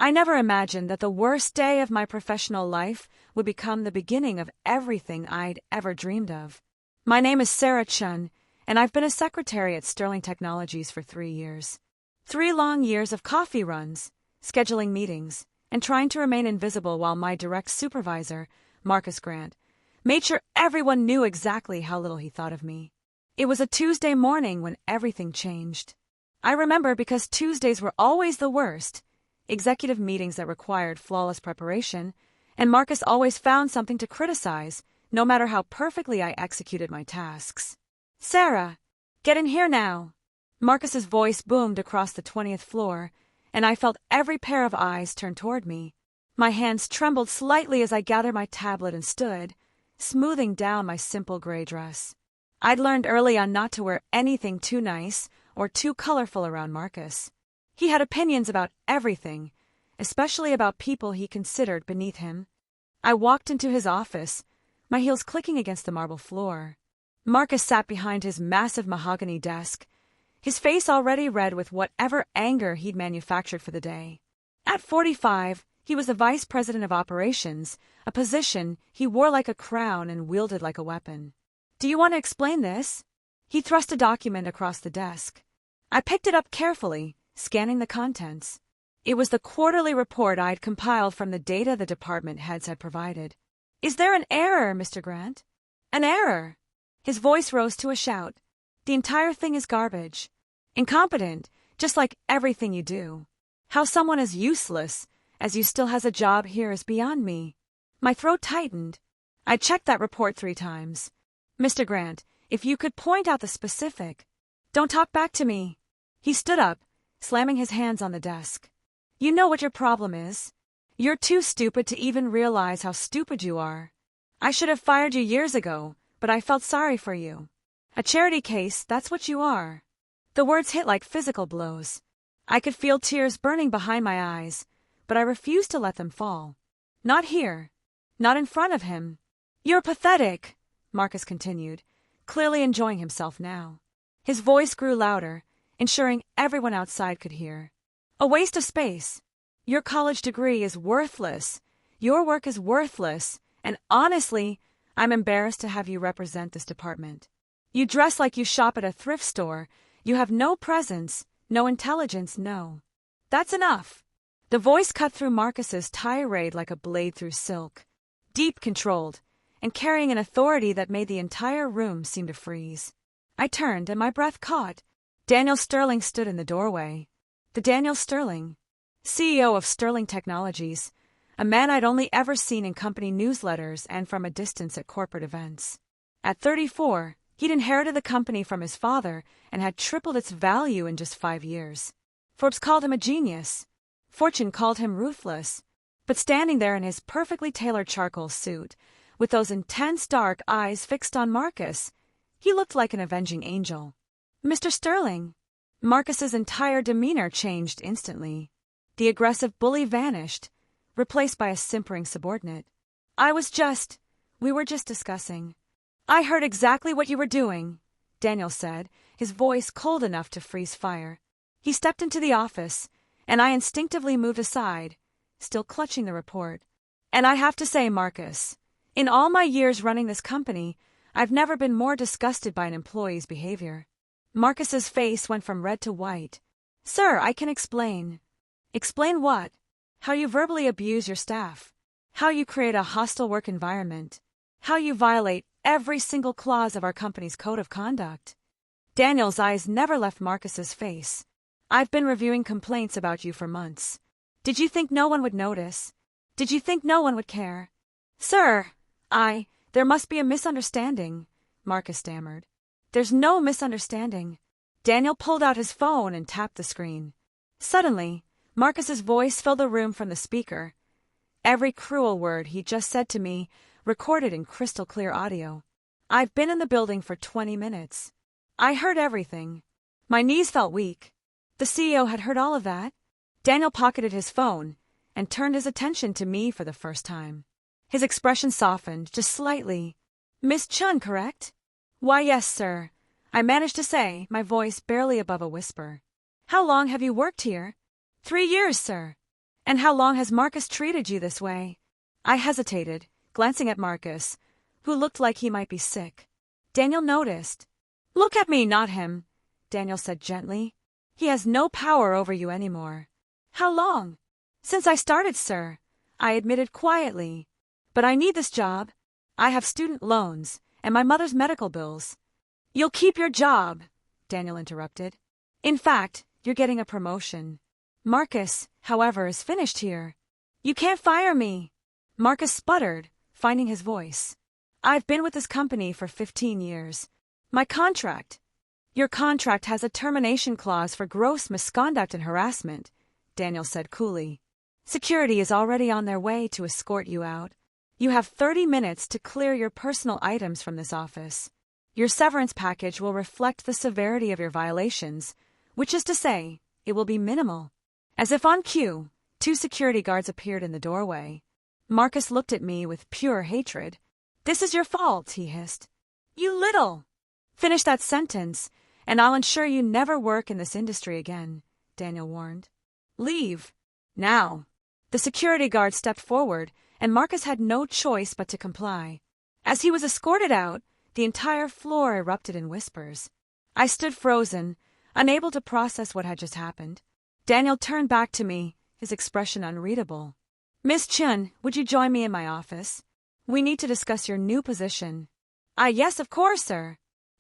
I never imagined that the worst day of my professional life would become the beginning of everything I'd ever dreamed of. My name is Sarah Chun, and I've been a secretary at Sterling Technologies for 3 years. 3 long years of coffee runs, scheduling meetings, and trying to remain invisible while my direct supervisor, Marcus Grant, made sure everyone knew exactly how little he thought of me. It was a Tuesday morning when everything changed. I remember because Tuesdays were always the worst, executive meetings that required flawless preparation, and Marcus always found something to criticize, no matter how perfectly I executed my tasks. "Sarah, get in here now." Marcus's voice boomed across the 20th floor, and I felt every pair of eyes turn toward me. My hands trembled slightly as I gathered my tablet and stood, smoothing down my simple gray dress. I'd learned early on not to wear anything too nice or too colorful around Marcus. He had opinions about everything, especially about people he considered beneath him. I walked into his office, my heels clicking against the marble floor. Marcus sat behind his massive mahogany desk, his face already red with whatever anger he'd manufactured for the day. At 45, he was the vice president of operations, a position he wore like a crown and wielded like a weapon. "Do you want to explain this?" He thrust a document across the desk. I picked it up carefully, scanning the contents. It was the quarterly report I'd compiled from the data the department heads had provided. "Is there an error, Mr. Grant?" "An error?" His voice rose to a shout. "The entire thing is garbage. Incompetent, just like everything you do. How someone as useless as you still has a job here is beyond me." My throat tightened. I checked that report 3 times. "Mr. Grant, if you could point out the specific." "Don't talk back to me." He stood up, slamming his hands on the desk. "You know what your problem is. You're too stupid to even realize how stupid you are. I should have fired you years ago, but I felt sorry for you. A charity case, that's what you are." The words hit like physical blows. I could feel tears burning behind my eyes, but I refused to let them fall. Not here. Not in front of him. "You're pathetic," Marcus continued, clearly enjoying himself now. His voice grew louder, ensuring everyone outside could hear. "A waste of space. Your college degree is worthless. Your work is worthless, and honestly, I'm embarrassed to have you represent this department. You dress like you shop at a thrift store. You have no presence, no intelligence, no." "That's enough." The voice cut through Marcus's tirade like a blade through silk, deep, controlled, and carrying an authority that made the entire room seem to freeze. I turned, and my breath caught. Daniel Sterling stood in the doorway. The Daniel Sterling, CEO of Sterling Technologies, a man I'd only ever seen in company newsletters and from a distance at corporate events. At 34, he'd inherited the company from his father and had tripled its value in just 5 years. Forbes called him a genius. Fortune called him ruthless. But standing there in his perfectly tailored charcoal suit, with those intense dark eyes fixed on Marcus, he looked like an avenging angel. "Mr. Sterling." Marcus's entire demeanor changed instantly. The aggressive bully vanished, replaced by a simpering subordinate. We were just discussing." "I heard exactly what you were doing," Daniel said, his voice cold enough to freeze fire. He stepped into the office, and I instinctively moved aside, still clutching the report. "And I have to say, Marcus, in all my years running this company, I've never been more disgusted by an employee's behavior." Marcus's face went from red to white. "Sir, I can explain." "Explain what?" "How you verbally abuse your staff. How you create a hostile work environment. How you violate every single clause of our company's code of conduct." Daniel's eyes never left Marcus's face. "I've been reviewing complaints about you for months. Did you think no one would notice? Did you think no one would care?" "Sir, there must be a misunderstanding," Marcus stammered. "There's no misunderstanding." Daniel pulled out his phone and tapped the screen. Suddenly, Marcus's voice filled the room from the speaker. Every cruel word he just said to me, recorded in crystal clear audio. I've been in the building for 20 minutes. I heard everything. My knees felt weak. The CEO had heard all of that. Daniel pocketed his phone and turned his attention to me for the first time. His expression softened, just slightly. "Miss Chun, correct?" "Why, yes, sir," I managed to say, my voice barely above a whisper. "How long have you worked here?" 3 years, sir." And how long has Marcus treated you this way? I hesitated, glancing at Marcus, who looked like he might be sick. Daniel noticed. Look at me, not him, Daniel said gently. He has no power over you anymore. How long? Since I started, sir, I admitted quietly. But I need this job. I have student loans and my mother's medical bills. You'll keep your job, Daniel interrupted. In fact, you're getting a promotion. Marcus, however, is finished here. You can't fire me. Marcus sputtered, finding his voice. I've been with this company for 15 years. My contract. Your contract has a termination clause for gross misconduct and harassment, Daniel said coolly. Security is already on their way to escort you out. You have 30 minutes to clear your personal items from this office. Your severance package will reflect the severity of your violations, which is to say, it will be minimal. As if on cue, 2 security guards appeared in the doorway. Marcus looked at me with pure hatred. This is your fault, he hissed. You little! Finish that sentence, and I'll ensure you never work in this industry again, Daniel warned. Leave. Now. The security guard stepped forward, and Marcus had no choice but to comply. As he was escorted out, the entire floor erupted in whispers. I stood frozen, unable to process what had just happened. Daniel turned back to me, his expression unreadable. Miss Chun, would you join me in my office? We need to discuss your new position. Yes, of course, sir.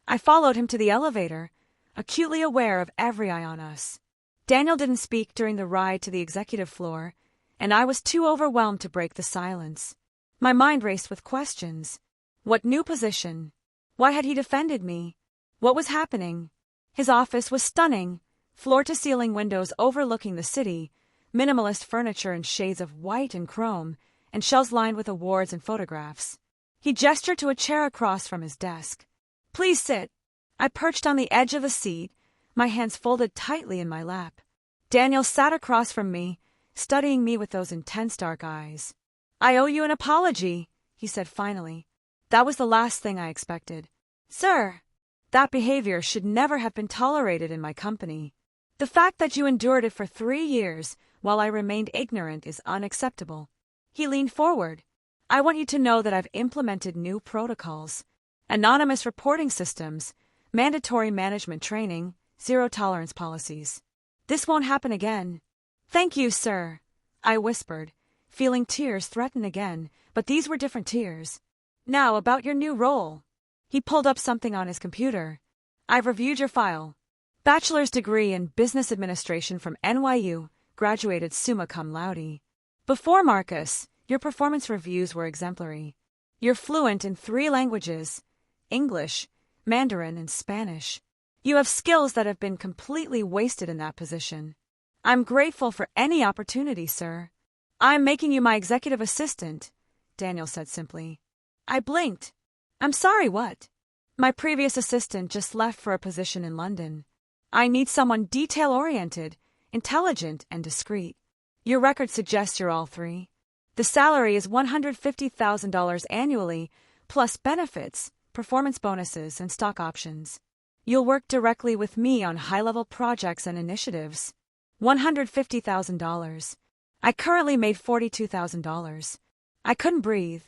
I followed him to the elevator, acutely aware of every eye on us. Daniel didn't speak during the ride to the executive floor, and I was too overwhelmed to break the silence. My mind raced with questions. What new position? Why had he defended me? What was happening? His office was stunning, floor-to-ceiling windows overlooking the city, minimalist furniture in shades of white and chrome, and shelves lined with awards and photographs. He gestured to a chair across from his desk. Please sit. I perched on the edge of the seat, my hands folded tightly in my lap. Daniel sat across from me, studying me with those intense dark eyes. I owe you an apology, he said finally. That was the last thing I expected. Sir, that behavior should never have been tolerated in my company. The fact that you endured it for 3 years while I remained ignorant is unacceptable. He leaned forward. I want you to know that I've implemented new protocols. Anonymous reporting systems, mandatory management training, zero-tolerance policies. This won't happen again. Thank you, sir, I whispered, feeling tears threaten again, but these were different tears. Now, about your new role. He pulled up something on his computer. I've reviewed your file. Bachelor's degree in Business Administration from NYU, graduated summa cum laude. Before Marcus, your performance reviews were exemplary. You're fluent in 3 languages, English, Mandarin, and Spanish. You have skills that have been completely wasted in that position. I'm grateful for any opportunity, sir. I'm making you my executive assistant, Daniel said simply. I blinked. I'm sorry, what? My previous assistant just left for a position in London. I need someone detail-oriented, intelligent, and discreet. Your record suggests you're all 3. The salary is $150,000 annually, plus benefits, performance bonuses, and stock options. You'll work directly with me on high-level projects and initiatives. $150,000. I currently made $42,000. I couldn't breathe.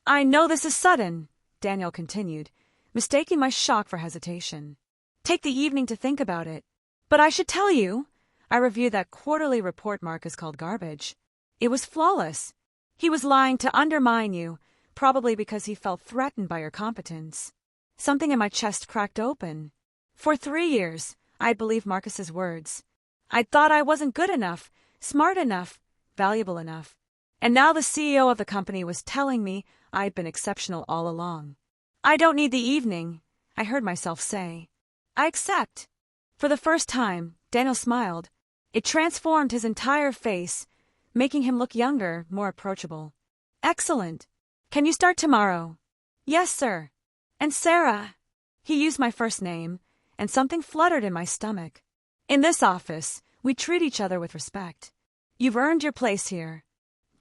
I know this is sudden, Daniel continued, mistaking my shock for hesitation. Take the evening to think about it. But I should tell you, I reviewed that quarterly report Marcus called garbage. It was flawless. He was lying to undermine you, probably because he felt threatened by your competence. Something in my chest cracked open. For 3 years, I'd believed Marcus's words. I'd thought I wasn't good enough, smart enough, valuable enough. And now the CEO of the company was telling me I'd been exceptional all along. I don't need the evening, I heard myself say. I accept. For the first time, Daniel smiled. It transformed his entire face, making him look younger, more approachable. Excellent. Can you start tomorrow? Yes, sir. And Sarah. He used my first name, and something fluttered in my stomach. In this office, we treat each other with respect. You've earned your place here.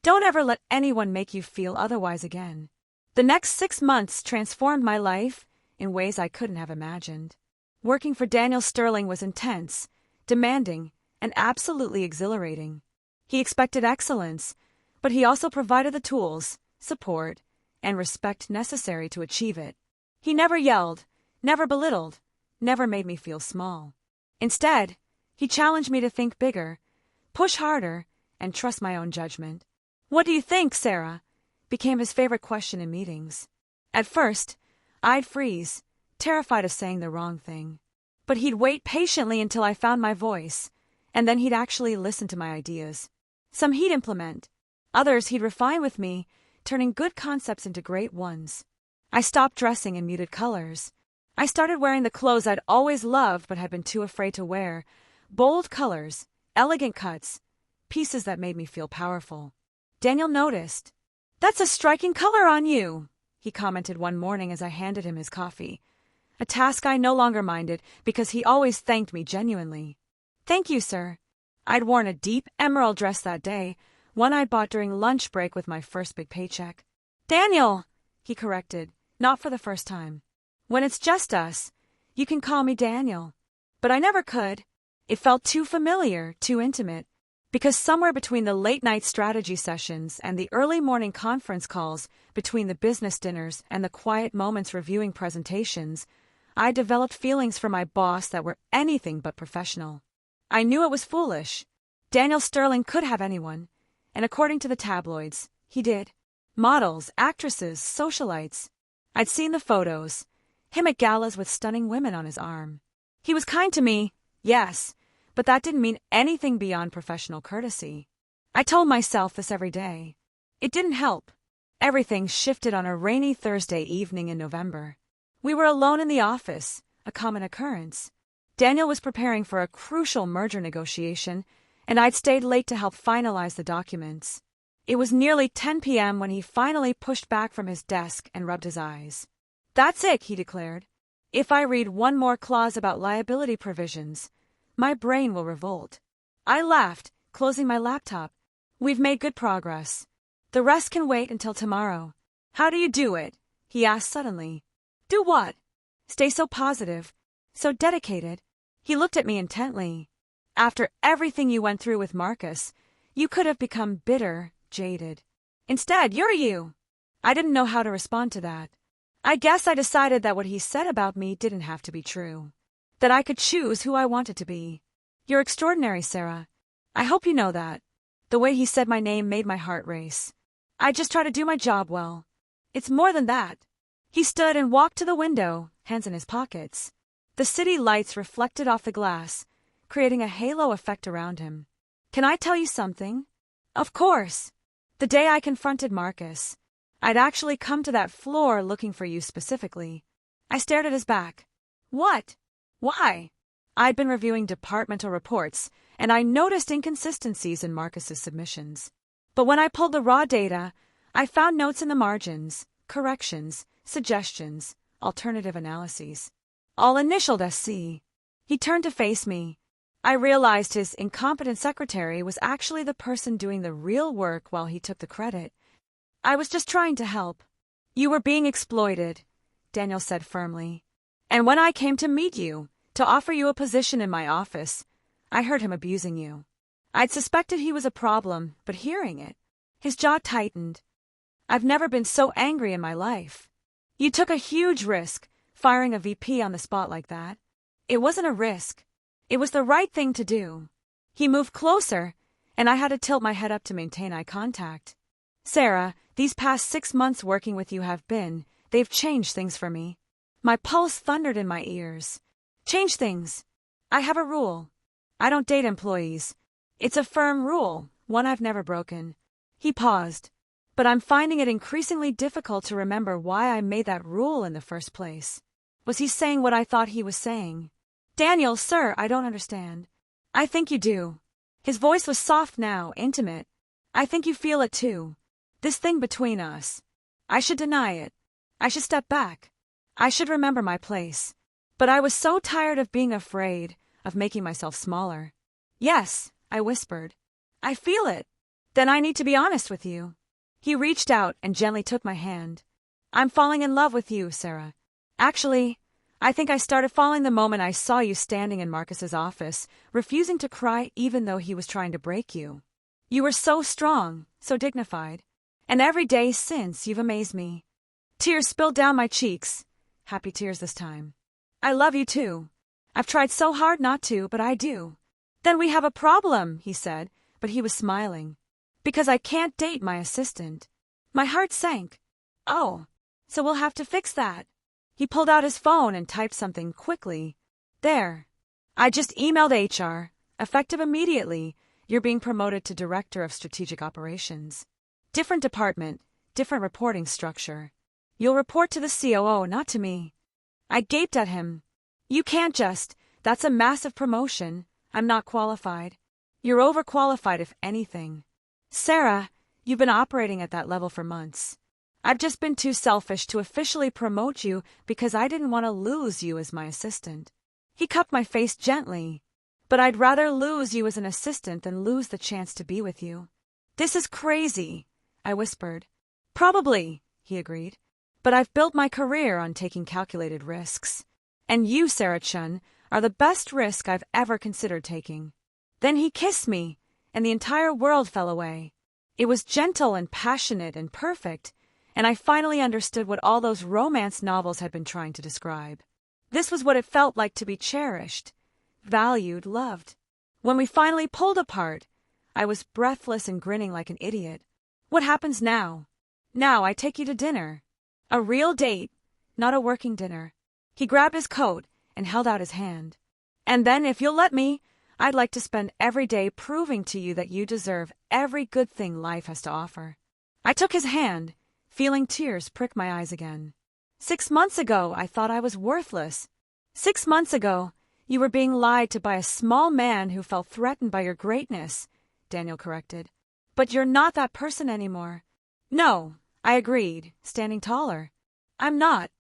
Don't ever let anyone make you feel otherwise again. The next 6 months transformed my life in ways I couldn't have imagined. Working for Daniel Sterling was intense, demanding, and absolutely exhilarating. He expected excellence, but he also provided the tools, support, and respect necessary to achieve it. He never yelled, never belittled, never made me feel small. Instead, he challenged me to think bigger, push harder, and trust my own judgment. "What do you think, Sarah?" became his favorite question in meetings. At first, I'd freeze, terrified of saying the wrong thing. But he'd wait patiently until I found my voice, and then he'd actually listen to my ideas. Some he'd implement, others he'd refine with me, turning good concepts into great ones. I stopped dressing in muted colors. I started wearing the clothes I'd always loved but had been too afraid to wear. Bold colors, elegant cuts, pieces that made me feel powerful. Daniel noticed. "That's a striking color on you," he commented one morning as I handed him his coffee. A task I no longer minded because he always thanked me genuinely. "Thank you, sir." I'd worn a deep emerald dress that day, one I'd bought during lunch break with my first big paycheck. "Daniel," he corrected, not for the first time. "When it's just us, you can call me Daniel." But I never could. It felt too familiar, too intimate. Because somewhere between the late-night strategy sessions and the early morning conference calls, between the business dinners and the quiet moments reviewing presentations, I developed feelings for my boss that were anything but professional. I knew it was foolish. Daniel Sterling could have anyone, and according to the tabloids, he did. Models, actresses, socialites. I'd seen the photos, him at galas with stunning women on his arm. He was kind to me, yes, but that didn't mean anything beyond professional courtesy. I told myself this every day. It didn't help. Everything shifted on a rainy Thursday evening in November. We were alone in the office, a common occurrence. Daniel was preparing for a crucial merger negotiation, and I'd stayed late to help finalize the documents. It was nearly 10 p.m. when he finally pushed back from his desk and rubbed his eyes. "That's it," he declared. "If I read one more clause about liability provisions, my brain will revolt." I laughed, closing my laptop. "We've made good progress. The rest can wait until tomorrow." "How do you do it?" he asked suddenly. "Do what?" "Stay so positive, so dedicated." He looked at me intently. "After everything you went through with Marcus, you could have become bitter, jaded. Instead, you're you." I didn't know how to respond to that. I guess I decided that what he said about me didn't have to be true. That I could choose who I wanted to be. "You're extraordinary, Sarah. I hope you know that." The way he said my name made my heart race. "I just try to do my job well. It's more than that." He stood and walked to the window, hands in his pockets. The city lights reflected off the glass, creating a halo effect around him. "Can I tell you something?" "Of course." "The day I confronted Marcus, I'd actually come to that floor looking for you specifically." I stared at his back. "What? Why?" I'd been reviewing departmental reports, and I noticed inconsistencies in Marcus's submissions. But when I pulled the raw data, I found notes in the margins, corrections, suggestions, alternative analyses. All initialed SC. He turned to face me. I realized his incompetent secretary was actually the person doing the real work while he took the credit. "I was just trying to help." "You were being exploited," Daniel said firmly. "And when I came to meet you, to offer you a position in my office, I heard him abusing you." I'd suspected he was a problem, but hearing it, his jaw tightened. "I've never been so angry in my life." "You took a huge risk, firing a VP on the spot like that." "It wasn't a risk. It was the right thing to do." He moved closer, and I had to tilt my head up to maintain eye contact. "Sarah, these past 6 months working with you they've changed things for me." My pulse thundered in my ears. "Change things." "I have a rule. I don't date employees. It's a firm rule, one I've never broken." He paused. "But I'm finding it increasingly difficult to remember why I made that rule in the first place." Was he saying what I thought he was saying? "Daniel, sir, I don't understand." "I think you do." His voice was soft now, intimate. "I think you feel it too. This thing between us. I should deny it. I should step back. I should remember my place. But I was so tired of being afraid, of making myself smaller." "Yes," I whispered. "I feel it. Then I need to be honest with you." He reached out and gently took my hand. "I'm falling in love with you, Sarah. Actually, I think I started falling the moment I saw you standing in Marcus's office, refusing to cry even though he was trying to break you." You were so strong, so dignified. And every day since, you've amazed me. Tears spilled down my cheeks. Happy tears this time. I love you too. I've tried so hard not to, but I do. Then we have a problem, he said, but he was smiling. Because I can't date my assistant. My heart sank. Oh, so we'll have to fix that. He pulled out his phone and typed something quickly. There. I just emailed HR. Effective immediately. You're being promoted to Director of Strategic Operations. Different department, different reporting structure. You'll report to the COO, not to me. I gaped at him. You can't just. That's a massive promotion. I'm not qualified. You're overqualified if anything. Sarah, you've been operating at that level for months. I've just been too selfish to officially promote you because I didn't want to lose you as my assistant. He cupped my face gently. But I'd rather lose you as an assistant than lose the chance to be with you. This is crazy, I whispered. Probably, he agreed. But I've built my career on taking calculated risks. And you, Sarah Chun, are the best risk I've ever considered taking. Then he kissed me, and the entire world fell away. It was gentle and passionate and perfect, and I finally understood what all those romance novels had been trying to describe. This was what it felt like to be cherished, valued, loved. When we finally pulled apart, I was breathless and grinning like an idiot. What happens now? Now I take you to dinner. A real date, not a working dinner. He grabbed his coat and held out his hand. And then, if you'll let me, I'd like to spend every day proving to you that you deserve every good thing life has to offer. I took his hand, feeling tears prick my eyes again. 6 months ago, I thought I was worthless. 6 months ago, you were being lied to by a small man who felt threatened by your greatness, Daniel corrected. But you're not that person anymore. No, I agreed, standing taller. I'm not.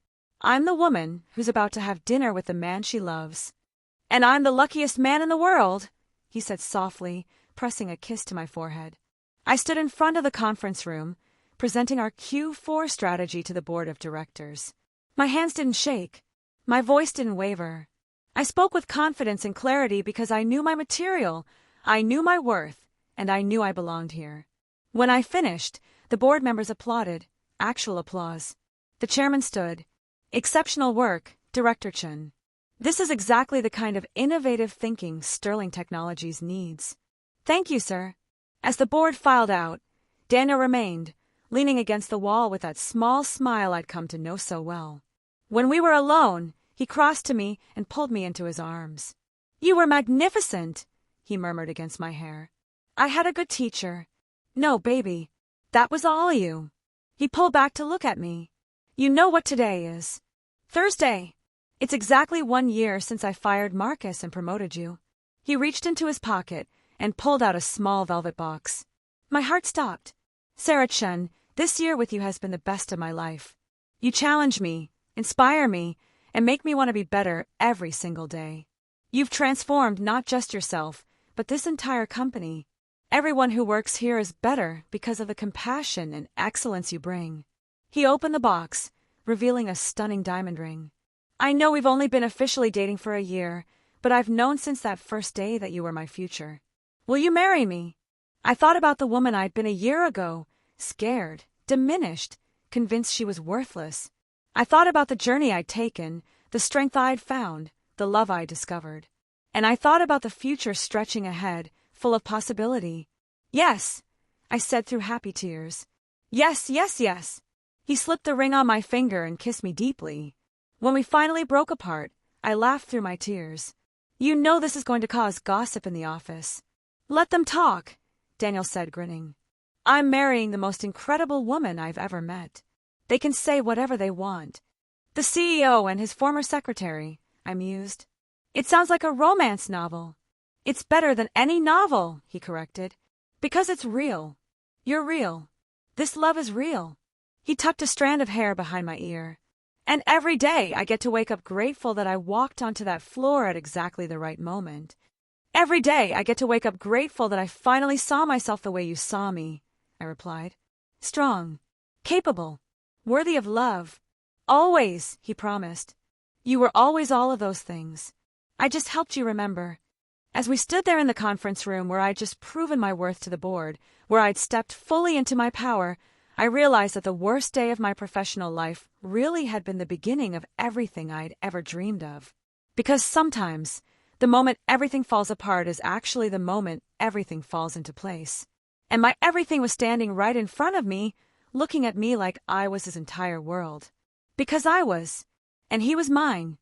I'm the woman who's about to have dinner with the man she loves. And I'm the luckiest man in the world, he said softly, pressing a kiss to my forehead. I stood in front of the conference room, presenting our Q4 strategy to the board of directors. My hands didn't shake. My voice didn't waver. I spoke with confidence and clarity because I knew my material, I knew my worth, and I knew I belonged here. When I finished, the board members applauded, actual applause. The chairman stood. Exceptional work, Director Chun. This is exactly the kind of innovative thinking Sterling Technologies needs. Thank you, sir. As the board filed out, Daniel remained, leaning against the wall with that small smile I'd come to know so well. When we were alone, he crossed to me and pulled me into his arms. You were magnificent, he murmured against my hair. I had a good teacher. No, baby, that was all you. He pulled back to look at me. You know what today is. Thursday. It's exactly 1 year since I fired Marcus and promoted you. He reached into his pocket and pulled out a small velvet box. My heart stopped. Sarah Chun, this year with you has been the best of my life. You challenge me, inspire me, and make me want to be better every single day. You've transformed not just yourself, but this entire company. Everyone who works here is better because of the compassion and excellence you bring. He opened the box, revealing a stunning diamond ring. I know we've only been officially dating for a year, but I've known since that first day that you were my future. Will you marry me? I thought about the woman I'd been a year ago, scared, diminished, convinced she was worthless. I thought about the journey I'd taken, the strength I'd found, the love I'd discovered. And I thought about the future stretching ahead, full of possibility. Yes, I said through happy tears. Yes, yes, yes. He slipped the ring on my finger and kissed me deeply. When we finally broke apart, I laughed through my tears. You know this is going to cause gossip in the office. Let them talk, Daniel said, grinning. I'm marrying the most incredible woman I've ever met. They can say whatever they want. The CEO and his former secretary, I mused. It sounds like a romance novel. It's better than any novel, he corrected. Because it's real. You're real. This love is real. He tucked a strand of hair behind my ear. And every day I get to wake up grateful that I walked onto that floor at exactly the right moment. Every day I get to wake up grateful that I finally saw myself the way you saw me, I replied. Strong, capable, worthy of love. Always, he promised. You were always all of those things. I just helped you remember. As we stood there in the conference room where I'd just proven my worth to the board, where I'd stepped fully into my power, I realized that the worst day of my professional life really had been the beginning of everything I'd ever dreamed of. Because sometimes, the moment everything falls apart is actually the moment everything falls into place. And my everything was standing right in front of me, looking at me like I was his entire world. Because I was, and he was mine,